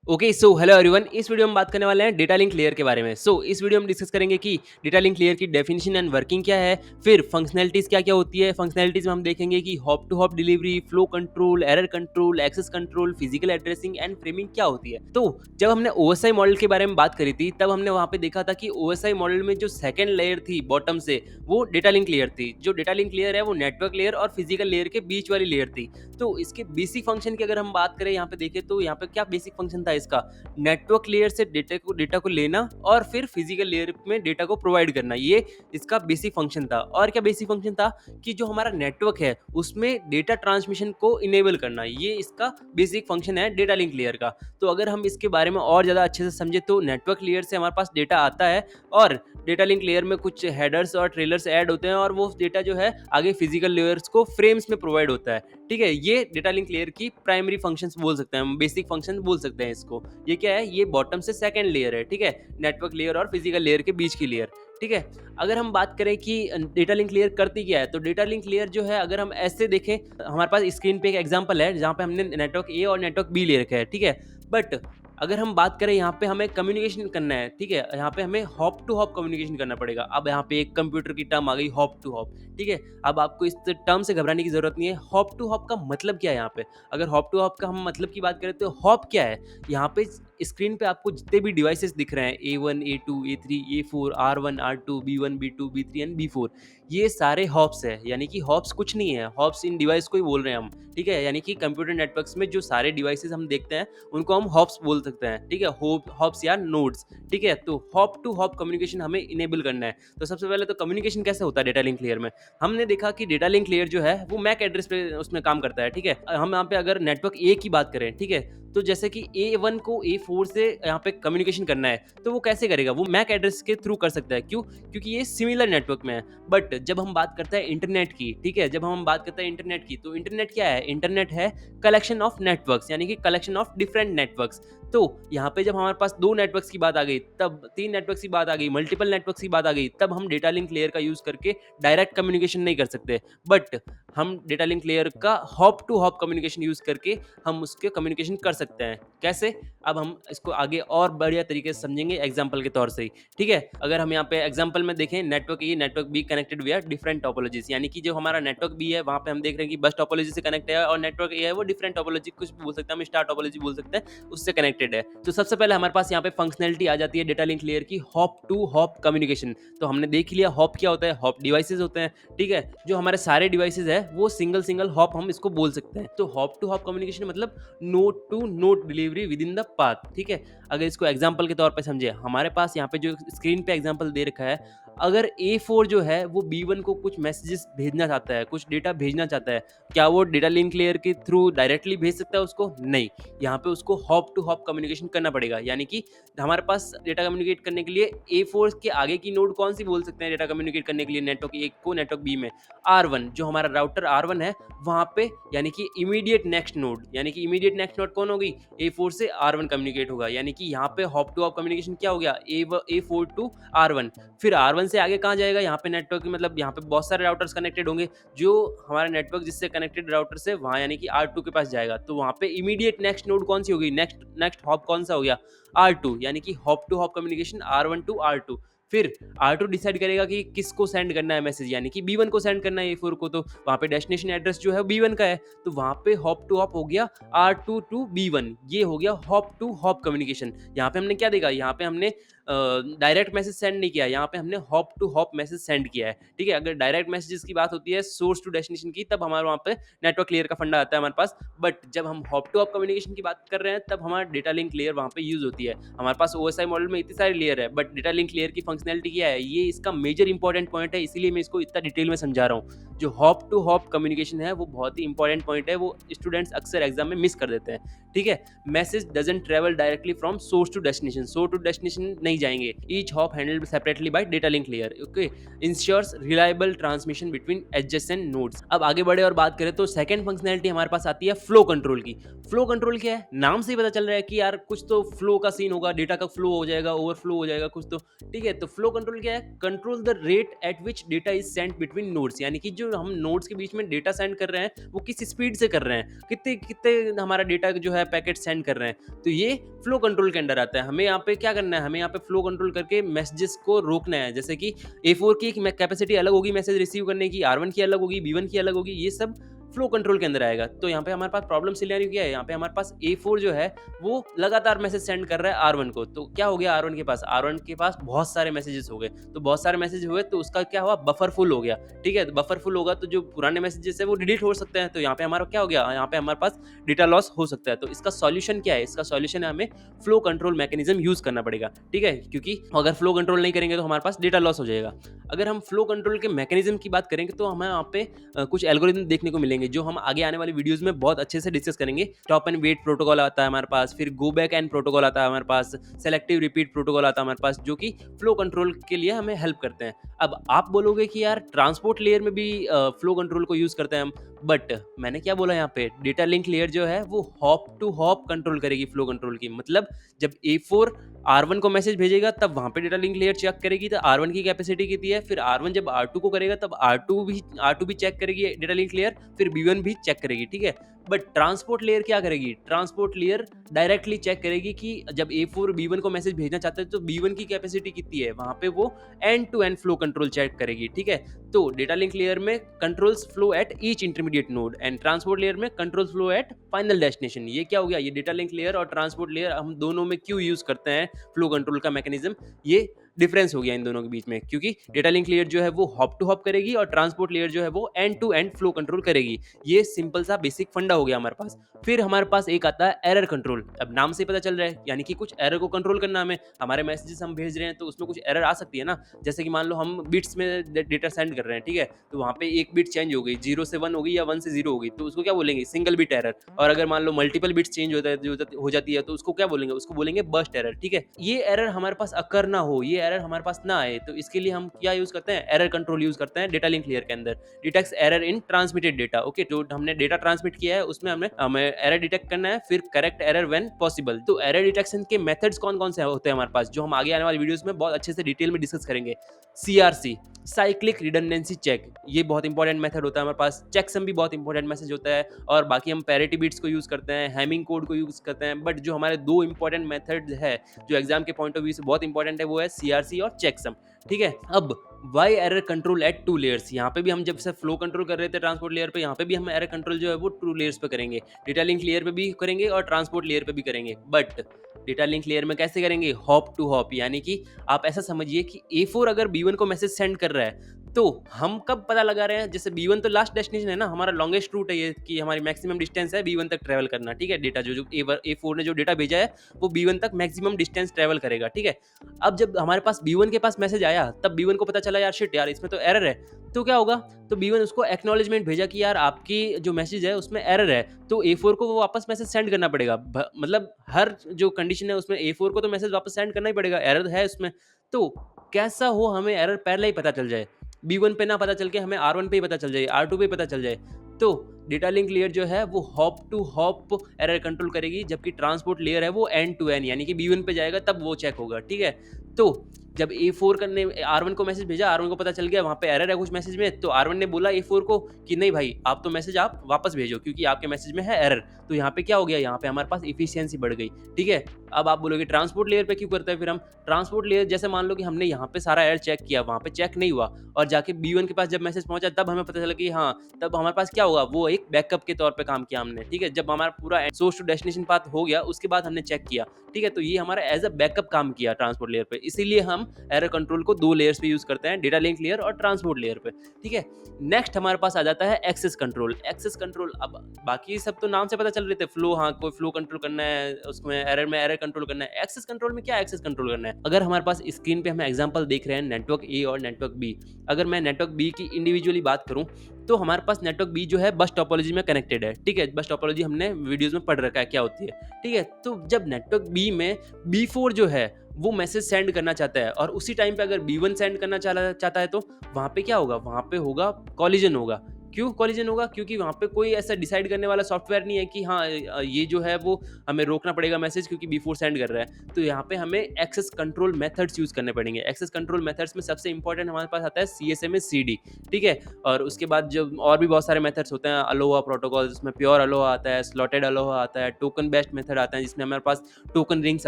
Okay so hello everyone. इस video में बात करने वाले हैं डेटा लिंक लेयर के बारे में। इस वीडियो में डिस्कस करेंगे कि डेटा लिंक लेयर की डेफिनेशन एंड वर्किंग क्या है, फिर फंक्शनैलिटीज क्या क्या होती है। फंक्शनैलिटीज में हम देखेंगे कि hop to hop delivery, flow control, error control, access control, physical addressing and framing क्या होती है। तो जब हमने ओएसआई मॉडल के बारे में बात करी थी तब हमने वहां पे देखा था कि ओएसआई मॉडल में जो सेकंड लेयर थी बॉटम से, वो डेटा लिंक लेयर थी। जो डेटा लिंक लेयर है वो नेटवर्क लेयर और फिजिकल लेयर के बीच वाली लेयर थी। तो इसके बेसिक फंक्शन की अगर हम बात करें यहाँ पे देखें तो यहाँ पे क्या बेसिक फंक्शन था इसका, नेटवर्क लेयर से डेटा को लेना और फिर फिजिकल लेयर में डेटा को प्रोवाइड करना। ये इसका बेसिक फंक्शन था। और क्या बेसिक फंक्शन था कि जो हमारा नेटवर्क है उसमें डेटा ट्रांसमिशन को इनेबल करना। ये इसका बेसिक फंक्शन है डेटा लिंक लेयर का। तो अगर हम इसके बारे में और ज़्यादा अच्छे से समझे तो नेटवर्क लेयर से हमारे पास डेटा आता है और डेटा लिंक लेयर में कुछ हेडर्स और ट्रेलर्स ऐड होते हैं और वो डेटा जो है आगे फिजिकल लेयर्स को फ्रेम्स में प्रोवाइड होता है। ठीक है, ये डेटा लिंक लेयर की प्राइमरी फंक्शंस बोल सकते हैं, हम बेसिक फंक्शन बोल सकते हैं इसको। ये क्या है, ये बॉटम से सेकंड लेयर है। ठीक है, नेटवर्क लेयर और फिजिकल लेयर के बीच की लेयर। ठीक है, अगर हम बात करें कि डेटा लिंक लेयर करती क्या है, तो डेटा लिंक लेयर जो है अगर हम ऐसे देखें, हमारे पास स्क्रीन पे एक एग्जांपल है जहाँ पे हमने नेटवर्क ए और नेटवर्क बी ले रखा है। ठीक है, बट अगर हम बात करें यहाँ पे हमें कम्युनिकेशन करना है। ठीक है, यहाँ पे हमें हॉप टू हॉप कम्युनिकेशन करना पड़ेगा। अब यहाँ पे एक कंप्यूटर की टर्म आ गई हॉप टू हॉप। ठीक है, अब आपको इस टर्म से घबराने की जरूरत नहीं है। हॉप टू हॉप का मतलब क्या है यहाँ पे, अगर हॉप टू हॉप का हम मतलब की बात करें तो हॉप क्या है, यहाँ पे स्क्रीन पे आपको जितने भी डिवाइसेस दिख रहे हैं A1 A2 A3 A4 R1 R2 B1 B2 B3 and B4, ये सारे हॉप्स है। यानी कि हॉप्स कुछ नहीं है, हॉप्स इन डिवाइस को ही बोल रहे हैं हम। ठीक है, यानी कि कंप्यूटर नेटवर्क्स में जो सारे डिवाइसेस हम देखते हैं उनको हम हॉप्स बोल सकते हैं। ठीक है, हॉप्स या नोड्स। ठीक है, तो हॉप टू हॉप कम्युनिकेशन हमें इनेबल करना है। तो सबसे पहले तो कम्युनिकेशन कैसे होता है डेटा लिंक लेयर में, हमने देखा कि डेटा लिंक लेयर जो है वो मैक एड्रेस पे उसमें काम करता है। ठीक है, हम यहाँ पे अगर नेटवर्क ए की बात करें, ठीक है, तो जैसे कि A1 को A4 से यहाँ पे कम्युनिकेशन करना है तो वो कैसे करेगा, वो मैक एड्रेस के थ्रू कर सकता है। क्यों? क्योंकि ये सिमिलर नेटवर्क में है। बट जब हम बात करते हैं इंटरनेट की, ठीक है, जब हम बात करते हैं इंटरनेट की, तो इंटरनेट क्या है, इंटरनेट है कलेक्शन ऑफ नेटवर्क्स, यानी कि कलेक्शन ऑफ डिफरेंट नेटवर्क्स। तो यहाँ पे जब हमारे पास दो नेटवर्क्स की बात आ गई, तब तीन नेटवर्क्स की बात आ गई, मल्टीपल नेटवर्क्स की बात आ गई, तब हम डेटा लिंक लेयर का यूज करके डायरेक्ट कम्युनिकेशन नहीं कर सकते। बट हम डेटा लिंक लेयर का hop to hop communication use करके हम उसके कम्युनिकेशन कर सकते हैं। कैसे? अब हम इसको आगे और बढ़िया तरीके से समझेंगे एग्जांपल के तौर से ही। ठीक है, अगर हम यहाँ पे एग्जांपल में देखें, network a network be connected विया डिफरेंट टोपोलॉजीज, यानी कि जो हमारा नेटवर्क बी है वहाँ पे हम देख रहे हैं कि बस टोपोलॉजी से कनेक्ट है और नेटवर्क ए है वो डिफरेंट टोपोलॉजी, कुछ भी बोल सकते हैं हम, स्टार टोपोलॉजी बोल सकते हैं, उससे कनेक्टेड है। तो सबसे पहले हमारे पास यहाँ पे फंक्शनैलिटी आ जाती है डेटा लिंक लेयर की, हॉप टू हॉप कम्युनिकेशन। तो हमने देख लिया हॉप क्या होता है, हॉप डिवाइसेज होते हैं। ठीक है, जो हमारे सारे डिवाइसेज है वो सिंगल सिंगल हॉप हम इसको बोल सकते हैं। तो हॉप टू हॉप कम्युनिकेशन मतलब node to node delivery within the path. ठीक है, अगर इसको एग्जांपल के तौर पे समझे, हमारे पास यहाँ पे जो स्क्रीन पे एग्जांपल दे रखा है, अगर A4 जो है वो B1 को कुछ मैसेजेस भेजना चाहता है, कुछ डेटा भेजना चाहता है, क्या वो डेटा लिंक लेयर के थ्रू डायरेक्टली भेज सकता है उसको? नहीं, यहाँ पे उसको हॉप टू हॉप कम्युनिकेशन करना पड़ेगा। यानी कि हमारे पास डेटा कम्युनिकेट करने के लिए A4 के आगे की नोड कौन सी बोल सकते हैं डेटा कम्युनिकेट करने के लिए नेटवर्क ए को नेटवर्क बी में? R1, जो हमारा राउटर R1 है वहाँ पे, यानी कि इमीडिएट नेक्स्ट नोड, यानी कि इमीडिएट नेक्स्ट नोड कौन होगी? A4 से R1 कम्युनिकेट होगा। यानी कि यहाँ पे हॉप टू हॉप कम्युनिकेशन क्या हो गया? A4 to R1। फिर R1 से आगे कहाँ जाएगा? यहाँ पे नेटवर्क, मतलब यहाँ पे बहुत सारे राउटर्स कनेक्टेड होंगे, जो हमारा नेटवर्क जिससे कनेक्टेड राउटर से वहाँ यानी कि R2 के पास जाएगा। तो वहाँ पे इमीडिएट नेक्स्ट नोड कौन सी होगी? नेक्स्ट हॉप कौन सा हो गया? R2, यानी कि hop to hop communication R1 to R2। फिर R2 डिसाइड करेगा कि किसको सेंड करना है मैसेज, यानी कि B1 को सेंड करना है A4 को, तो वहाँ पे डेस्टिनेशन एड्रेस जो है B1 का है, तो वहाँ पे हॉप टू हॉप हो गया R2 टू B1। ये हो गया हॉप टू हॉप कम्युनिकेशन। यहाँ पे हमने क्या देखा, यहाँ पे हमने डायरेक्ट मैसेज सेंड नहीं किया, यहाँ पे हमने hop to hop message send किया है। ठीक है, अगर डायरेक्ट मैसेजेस की बात होती है सोर्स टू डेस्टिनेशन की, तब हमारे वहाँ पे नेटवर्क लेयर का फंडा आता है हमारे पास। बट जब हम हॉप टू हॉप कम्युनिकेशन की बात कर रहे हैं तब हमारा डेटा लिंक लेयर वहाँ पे यूज होती है। हमारे पास ओएसआई मॉडल में इतनी सारी लेयर है, बट डेटा लिंक लेयर की फंक्शनैलिटी क्या है, ये इसका मेजर इंपॉर्टेंट पॉइंट है, इसीलिए मैं इसको इतना डिटेल में समझा रहा हूँ। जो हॉप टू हॉप कम्युनिकेशन है वो बहुत ही इंपॉर्टेंट पॉइंट है, वो स्टूडेंट्स अक्सर एग्जाम में मिस कर देते हैं। ठीक है, message doesn't travel directly from source to destination, source to destination नहीं जाएंगे। Each hop handled separately by data link layer, okay, ensures reliable transmission between adjacent nodes. अब आगे बढ़े और बात करें तो सेकंड फंक्शनैलिटी हमारे पास आती है फ्लो कंट्रोल की। फ्लो कंट्रोल क्या है? नाम से ही पता चल रहा है कि यार कुछ तो फ्लो का सीन होगा, डेटा का फ्लो हो जाएगा, ओवरफ्लो हो जाएगा कुछ तो। ठीक है, तो तो फ्लो कंट्रोल क्या है? Control the rate at which data is sent between nodes, यानी कि जो हम नोड्स के बीच में डेटा सेंड कर रहे हैं वो किस स्पीड से कर रहे हैं, कितने कितने हमारा डेटा जो है पैकेट सेंड कर रहे हैं। तो ये फ्लो कंट्रोल के अंडर आता है। हमें यहाँ पे क्या करना है? हमें यहाँ पे फ्लो कंट्रोल करके मैसेजेस को रोकना है। जैसे कि A4 की एक कैपेसिटी अलग होगी मैसेज रिसीव करने की, R1 की अलग होगी, B1 की अलग होगी, ये सब फ्लो कंट्रोल के अंदर आएगा। तो यहाँ पे हमारे पास प्रॉब्लम सिनेरियो क्या है? यहाँ पे हमारे पास A4 जो है वो लगातार मैसेज सेंड कर रहा है R1 को। तो क्या हो गया R1 के पास? R1 के पास बहुत सारे मैसेजेस हो गए। तो बहुत सारे मैसेज हुए तो उसका क्या हुआ? बफर फुल हो गया। ठीक है, तो बफर फुल होगा तो जो पुराने मैसेजेस है वो डिलीट हो सकते हैं। तो यहाँ पे हमारा क्या हो गया? यहाँ पे हमारे पास डेटा लॉस हो सकता है। तो इसका सॉल्यूशन क्या है? इसका सॉल्यूशन है हमें फ्लो कंट्रोल मैकेनिज्म यूज करना पड़ेगा। ठीक है, क्योंकि अगर फ्लो कंट्रोल नहीं करेंगे तो हमारे पास डेटा लॉस हो जाएगा। अगर हम फ्लो कंट्रोल के मैकेनिज्म की बात करेंगे तो हमें यहाँ पे कुछ एल्गोरिथम देखने को मिलेंगे जो हम आगे आने वाली वीडियोस में बहुत अच्छे से डिस्कस करेंगे। स्टॉप एंड वेट प्रोटोकॉल आता है हमारे पास, फिर गो बैक एंड प्रोटोकॉल आता है हमारे पास, सेलेक्टिव रिपीट प्रोटोकॉल आता है हमारे पास, जो कि फ्लो कंट्रोल के लिए हमें हेल्प करते हैं। अब आप बोलोगे कि यार ट्रांसपोर्ट लेयर में भी फ्लो कंट्रोल को यूज करते हैं हम, बट मैंने क्या बोला यहाँ पे? डेटा लिंक लेयर जो है वो हॉप टू हॉप कंट्रोल करेगी फ्लो कंट्रोल की। मतलब जब A4 R1 को मैसेज भेजेगा तब वहां पे डेटा लिंक लेयर चेक करेगी तो R1 की कैपेसिटी कितनी है, फिर R1 जब R2 को करेगा तब R2 भी चेक करेगी डेटा लिंक लेयर, फिर B1 भी चेक करेगी। ठीक है, बट ट्रांसपोर्ट लेयर क्या करेगी? ट्रांसपोर्ट लेयर डायरेक्टली चेक करेगी कि जब A4 B1 को मैसेज भेजना चाहता है तो B1 की कैपेसिटी कितनी है, वहां पे वो end to end flow control check करेगी। ठीक है, तो डेटा लिंक लेयर में controls flow at each intermediate node and transport layer में control flow at final destination. ये क्या हो गया? ये डेटा लिंक लेयर और ट्रांसपोर्ट लेयर हम दोनों में क्यों यूज करते हैं फ्लो कंट्रोल का मैकेनिज्म? ये डिफरेंस हो गया इन दोनों के बीच में, क्योंकि डेटा लिंक लेयर जो है वो हॉप टू हॉप करेगी और ट्रांसपोर्ट लेयर जो है वो end to end flow control करेगी। ये सिंपल सा बेसिक फंडा हो गया हमारे पास। फिर हमारे पास एक आता है एरर कंट्रोल। अब नाम से पता चल रहा है, यानी कि कुछ एरर को कंट्रोल करना हमें। हमारे मैसेजेस हम भेज रहे हैं तो उसमें कुछ एरर आ सकती है ना। जैसे कि मान लो हम बिट्स में डेटा सेंड कर रहे हैं, ठीक है, तो वहाँ पे एक बिट चेंज हो गई, 0 से 1 हो गई या 1 से 0 हो गई, तो उसको क्या बोलेंगे? Single bit error. और अगर मान लो मल्टीपल बिट्स चेंज हो जाती है तो उसको क्या बोलेंगे? उसको बोलेंगे बर्स्ट एरर। ठीक है, ये एरर हमारे पास अकर ना हो, ये एरर हमारे पास ना आए, तो इसके लिए हम क्या यूज करते हैं? एरर कंट्रोल यूज करते हैं डेटा लिंक लेयर के अंदर। Detects error in transmitted data. Okay, जो हमने डेटा ट्रांसमिट किया है उसमें हमें एरर डिटेक्ट करना है, फिर करेक्ट एरर व्हेन पॉसिबल। तो एरर डिटेक्शन के मेथड्स कौन कौन से होते हैं हमारे पास, जो हम आगे आने वाली वीडियोस में बहुत अच्छे से डिटेल में डिस्कस करेंगे। CRC, साइक्लिक रिडंडेंसी चेक, ये बहुत इंपॉर्टेंट मेथड होता है हमारे पास। चेकसम भी बहुत इंपॉर्टेंट मैसेज होता है, और बाकी हम पैरिटी बिट्स को यूज करते हैं, हैमिंग कोड को यूज करते हैं। बट जो हमारे दो इंपॉर्टेंट मेथड है जो एग्जाम के पॉइंट ऑफ व्यू से बहुत इंपॉर्टेंट है, वो है CRC और चेकसम। ठीक है, अब why error control at 2 layers. यहाँ पे भी हम जब से फ्लो कंट्रोल कर रहे थे ट्रांसपोर्ट लेयर पे, यहाँ पे भी हम एरर कंट्रोल जो है वो 2 लेयर्स पे करेंगे। डेटा लिंक लेयर पे भी करेंगे और ट्रांसपोर्ट लेयर पे भी करेंगे। बट डेटा लिंक लेयर में कैसे करेंगे? हॉप टू हॉप, यानी कि आप ऐसा समझिए कि A4 अगर B1 को मैसेज सेंड कर रहा है तो हम कब पता लगा रहे हैं? जैसे B1 तो लास्ट डेस्टिनेशन है ना, हमारा लॉन्गेस्ट रूट है ये, कि हमारी मैक्सिमम डिस्टेंस है B1 तक ट्रैवल करना। ठीक है, डेटा जो A4 ने जो डेटा भेजा है वो B1 तक मैक्सिमम डिस्टेंस ट्रैवल करेगा। ठीक है, अब जब हमारे पास B1 के पास मैसेज आया तब B1 को पता चला यार शिट यार इसमें तो एरर है, तो क्या होगा? तो B1 उसको एक्नॉलेजमेंट भेजा कि यार आपकी जो मैसेज है उसमें एरर है, तो A4 को वो वापस मैसेज सेंड करना पड़ेगा। मतलब हर जो कंडीशन है उसमें A4 को तो मैसेज वापस सेंड करना ही पड़ेगा, एरर है उसमें। तो कैसा हो हमें एरर पहले ही पता चल जाए, B1 पे ना पता चल के हमें R1 पे ही पता चल जाए, R2 पे ही पता चल जाए। तो डेटा लिंक लेयर जो है वो hop to hop error control करेगी, जबकि ट्रांसपोर्ट लेयर है वो एंड टू एंड, यानी कि B1 पे जाएगा तब वो चेक होगा। ठीक है, तो जब A4 करने R1 को मैसेज भेजा, R1 को पता चल गया वहाँ पे एरर है कुछ मैसेज में, तो R1 ने बोला A4 को कि नहीं भाई आप तो मैसेज आप वापस भेजो क्योंकि आपके मैसेज में है एरर। तो यहाँ पे क्या हो गया? यहाँ पे हमारे पास इफिशियंसी बढ़ गई। ठीक है, अब आप बोलोगे ट्रांसपोर्ट लेयर पे क्यों करते हैं फिर हम? ट्रांसपोर्ट लेयर जैसे मान लो कि हमने यहाँ पे सारा एरर चेक किया, वहाँ पे चेक नहीं हुआ, और जाके B1 के पास जब मैसेज पहुंचा तब हमें पता चला कि हाँ, तब हमारे पास क्या होगा? वो एक बैकअप के तौर पे काम किया हमने। ठीक है, जब हमारा पूरा सोर्स टू डेस्टिनेशन पाथ हो गया उसके बाद हमने चेक किया। ठीक है, तो ये हमारा एज अ बैकअप काम किया ट्रांसपोर्ट लेयर पे, इसीलिए हम एरर कंट्रोल को 2 लेयर्स पे यूज करते हैं, डेटा लिंक लेयर और ट्रांसपोर्ट लेयर पे। ठीक है, नेक्स्ट हमारे पास आ जाता है एक्सेस कंट्रोल। एक्सेस कंट्रोल, अब बाकी सब तो नाम से पता चल रहे थे, फ्लो, हाँ कोई फ्लो कंट्रोल करना है, उसमें एरर कंट्रोल करना है। एक्सेस कंट्रोल में क्या एक्सेस कंट्रोल करना है? अगर हमारे पास स्क्रीन पे हम एग्जांपल देख रहे हैं नेटवर्क ए और नेटवर्क बी, अगर मैं नेटवर्क बी की इंडिविजुअली बात करूं तो हमारे पास नेटवर्क बी जो है बस टोपोलॉजी में कनेक्टेड है। ठीक है, बस टोपोलॉजी हमने वीडियोस में पढ़ रखा है क्या होती है। ठीक है, तो जब नेटवर्क बी में B4 जो है वो मैसेज सेंड करना चाहता है और उसी टाइम पे अगर B1 सेंड करना चाहता है तो वहां पे क्या होगा? वहां पे होगा कॉलिजन होगा। क्यों कॉलिजन होगा? क्योंकि वहाँ पे कोई ऐसा डिसाइड करने वाला सॉफ्टवेयर नहीं है कि हाँ ये जो है वो हमें रोकना पड़ेगा मैसेज क्योंकि बी4 सेंड कर रहा है। तो यहाँ पे हमें एक्सेस कंट्रोल मेथड्स यूज़ करने पड़ेंगे। एक्सेस कंट्रोल मेथड्स में सबसे इंपॉर्टेंट हमारे पास आता है सीएसएमए सीडी, ठीक है? और उसके बाद जब और भी बहुत सारे मेथड्स होते हैं, अलोहा प्रोटोकॉल जिसमें प्योर अलोहा आता है, स्लॉटेड अलोहा आता है, टोकन बेस्ड मेथड आता है जिसमें हमारे पास टोकन रिंग्स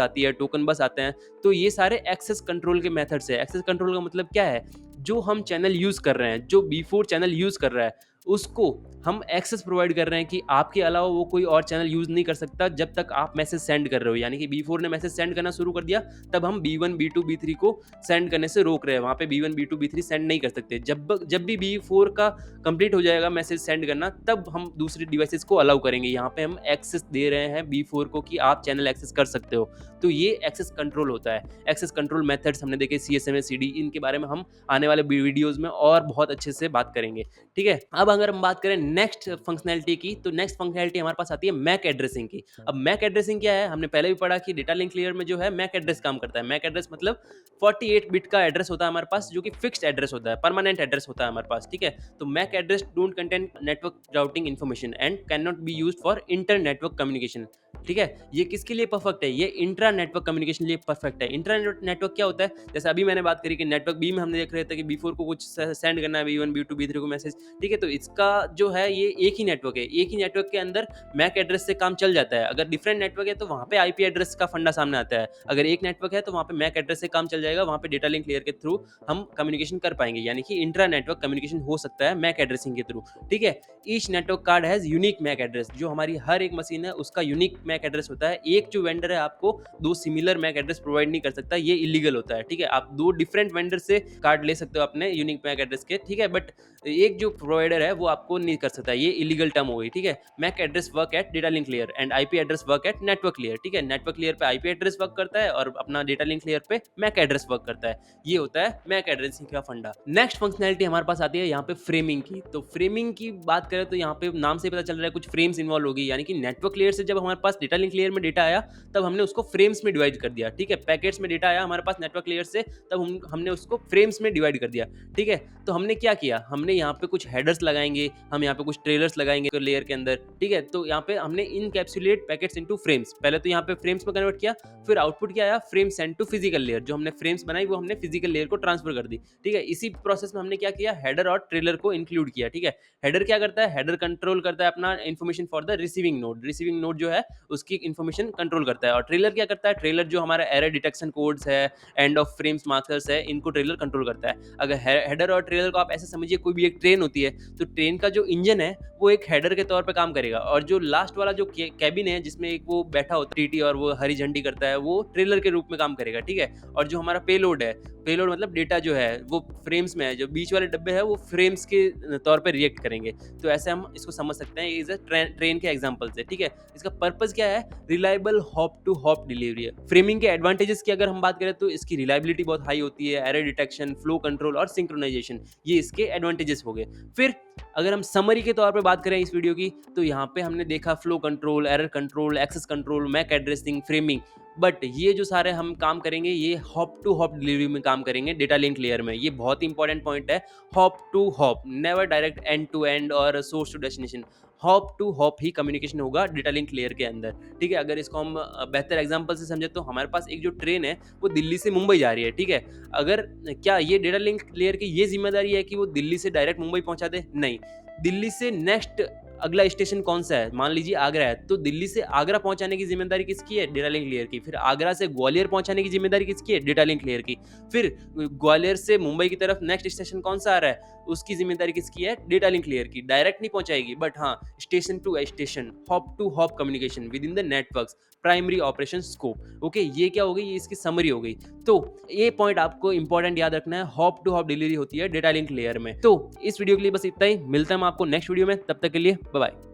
आती है, टोकन बस आते हैं। तो ये सारे एक्सेस कंट्रोल के मेथड्स है। एक्सेस कंट्रोल का मतलब क्या है? जो हम चैनल यूज़ कर रहे हैं, जो बी4 चैनल यूज़ कर रहा है, उसको हम एक्सेस प्रोवाइड कर रहे हैं कि आपके अलावा वो कोई और चैनल यूज़ नहीं कर सकता जब तक आप मैसेज सेंड कर रहे हो। यानी कि बी4 ने मैसेज सेंड करना शुरू कर दिया, तब हम बी1, बी2, बी3 को सेंड करने से रोक रहे हैं। वहाँ पे बी1, बी2, बी3 सेंड नहीं कर सकते। जब भी बी4 का कंप्लीट हो जाएगा मैसेज सेंड करना, तब हम दूसरी डिवाइसेस को अलाउ करेंगे। यहाँ पे हम एक्सेस दे रहे हैं बी4 को कि आप चैनल एक्सेस कर सकते हो। तो ये एक्सेस कंट्रोल होता है। एक्सेस कंट्रोल मेथड्स हमने देखे, सीएसएमए सीडी, इनके बारे में हम आने वाले वीडियोज़ में और बहुत अच्छे से बात करेंगे, ठीक है? अब अगर हम बात करें नेक्स्ट फंक्शनैलिटी की, तो नेक्स्ट फंक्शनैलिटी हमारे पास आती है मैक एड्रेसिंग की। अब मैक एड्रेसिंग क्या है? हमने पहले भी पढ़ा कि डेटा लिंक लेयर में जो है मैक एड्रेस काम करता है। मैक एड्रेस मतलब 48 बिट का एड्रेस होता है हमारे पास, जो कि फिक्स्ड एड्रेस होता है, परमानेंट एड्रेस होता है हमारे पास, ठीक है? तो MAC address don't contain network routing information and can not be used for inter network communication, ठीक है? ये किसके लिए परफेक्ट है? ये इंट्रा नेटवर्क कम्युनिकेशन लिए परफेक्ट है। इंट्रा नेटवर्क क्या होता है? जैसे अभी मैंने बात करी कि नेटवर्क बी में हमने देख रहे थे कि बी4 को कुछ सेंड करना है, बी1, बी2, बी3 को मैसेज, ठीक है? तो इसका जो है ये एक ही नेटवर्क है। एक ही नेटवर्क के अंदर मैक एड्रेस से काम चल जाता है। अगर डिफरेंट नेटवर्क है तो वहाँ पे आईपी एड्रेस का फंडा सामने आता है। अगर एक नेटवर्क है तो वहाँ पे मैक एड्रेस से काम चल जाएगा, वहाँ पे डेटा लिंक लेयर के थ्रू हम कम्युनिकेशन कर पाएंगे, यानी कि इंट्रा नेटवर्क कम्युनिकेशन हो सकता है मैक एड्रेसिंग के थ्रू, ठीक है? Each network card has unique MAC address. जो हमारी हर एक मशीन है उसका यूनिक मैक एड्रेस होता है। एक जो वेंडर है आपको दो सिमिलर मैक एड्रेस प्रोवाइड नहीं कर सकता, ये इलीगल होता है, ठीक है? आप दो डिफरेंट वेंडर से कार्ड ले सकते हो अपने यूनिक मैक एड्रेस के, ठीक है? बट एक जो प्रोवाइडर है वो आपको नहीं कर सकता, ये इलीगल टर्म हो गई, ठीक है? MAC address work at data link layer and IP address work at network layer, ठीक है? नेटवर्क लेयर पे आईपी एड्रेस वर्क करता है और अपना डेटा लिंक लेयर पे मैक एड्रेस वर्क करता है। ये होता है मैक एड्रेसिंग का फंडा। नेक्स्ट फंक्शनैलिटी हमारे पास आती है यहाँ पे फ्रेमिंग की। तो फ्रेमिंग की बात करें तो यहाँ पे नाम से पता चल रहा है कुछ फ्रेम्स इन्वॉल्व होगी, यानी कि नेटवर्क लेयर से जब हमारे पास डेटा लिंक लेयर में डेटा आया तब हमने उसको फ्रेम्स में डिवाइड कर दिया, ठीक है? पैकेट्स में डेटा आया हमारे पास नेटवर्क लेयर से, तब हमने उसको फ्रेम्स में डिवाइड कर दिया, ठीक है? तो हमने क्या किया? हमने यहाँ पे कुछ हेडर्स लगाएंगे, हम यहाँ पे कुछ ट्रेलर्स लगाएंगे लेयर के अंदर, ठीक है? तो यहाँ पे हमने इनकैप्सुलेट पैकेट्स इनटू फ्रेम्स, पहले तो यहाँ पे फ्रेम्स में कन्वर्ट किया, फिर आउटपुट क्या आया? Frame send to physical layer. जो हमने फ्रेम्स बनाई वो हमने फिजिकल लेयर को ट्रांसफर कर दी, ठीक है? इसी प्रोसेस में हमने क्या किया? हेडर और ट्रेलर को इंक्लूड किया, ठीक है? हेडर क्या करता है? हेडर कंट्रोल करता है अपना information for the receiving node. Receiving node जो है उसकी इन्फॉर्मेशन कंट्रोल करता है। और ट्रेलर क्या करता है? ट्रेलर जो हमारा एरर डिटेक्शन कोड्स है, एंड ऑफ फ्रेम्स मार्कर्स है, इनको ट्रेलर कंट्रोल करता है। अगर हेडर और ट्रेलर को आप ऐसे समझिए, कोई भी एक ट्रेन होती है तो ट्रेन का जो इंजन है वो एक हेडर के तौर पे काम करेगा, और जो लास्ट वाला जो कैबिन है जिसमें एक वो बैठा होता है टीटी और वो हरी झंडी करता है, वो ट्रेलर के रूप में काम करेगा, ठीक है? और जो हमारा पेलोड है, पेलोड मतलब डेटा जो है वो फ्रेम्स में है, जो बीच वाले डब्बे है वो फ्रेम्स के तौर पे रिएक्ट करेंगे। तो ऐसे हम इसको समझ सकते हैं, इज ट्रेन के एग्जांपल से, ठीक है? इसका पर्पस क्या है? Reliable hop to hop delivery है। फ्रेमिंग के एडवांटेजेस की अगर हम बात करें तो इसकी रिलायबिलिटी बहुत हाई होती है, एरर डिटेक्शन, फ्लो कंट्रोल और सिंक्रोनाइजेशन, ये इसके एडवांटेजेस हो गए। फिर अगर हम समरी के तौर पे बात करें इस वीडियो की, तो यहाँ पे हमने देखा flow control, error control, access control, MAC addressing, framing, but ये जो सारे हम काम करेंगे ये हॉप टू हॉप डिलीवरी में काम करेंगे डेटा लिंक लेयर में। ये बहुत ही इंपॉर्टेंट पॉइंट है, hop to hop, never direct end to end और source to destination. Hop to hop ही कम्युनिकेशन होगा डेटा लिंक लेयर के अंदर, ठीक है? अगर इसको हम बेहतर एग्जांपल से समझे तो हमारे पास एक जो ट्रेन है वो दिल्ली से मुंबई जा रही है, ठीक है? अगर क्या ये डेटा लिंक लेयर की ये जिम्मेदारी है कि वो दिल्ली से डायरेक्ट मुंबई पहुंचा दे? नहीं। दिल्ली से नेक्स्ट अगला स्टेशन कौन सा है? मान लीजिए आगरा है, तो दिल्ली से आगरा पहुंचाने की जिम्मेदारी किसकी है? डेटा लिंक लेयर की। फिर आगरा से ग्वालियर पहुंचाने की जिम्मेदारी किसकी है? डेटा लिंक लेयर की। फिर ग्वालियर से मुंबई की तरफ नेक्स्ट स्टेशन कौन सा आ रहा है? उसकी जिम्मेदारी किसकी है? डेटा लिंक लेयर की। डायरेक्ट नहीं पहुंचाएगी, बट हाँ station to station, hop to hop communication within the networks, primary operation scope. Okay, ये क्या हो गई? ये इसकी समरी हो गई। तो ये पॉइंट आपको इंपॉर्टेंट याद रखना है, हॉप टू हॉप डिलीवरी होती है डेटा लिंक लेयर में। तो इस वीडियो के लिए बस इतना ही, मिलता है मैं आपको नेक्स्ट वीडियो में, तब तक के लिए बाय बाय।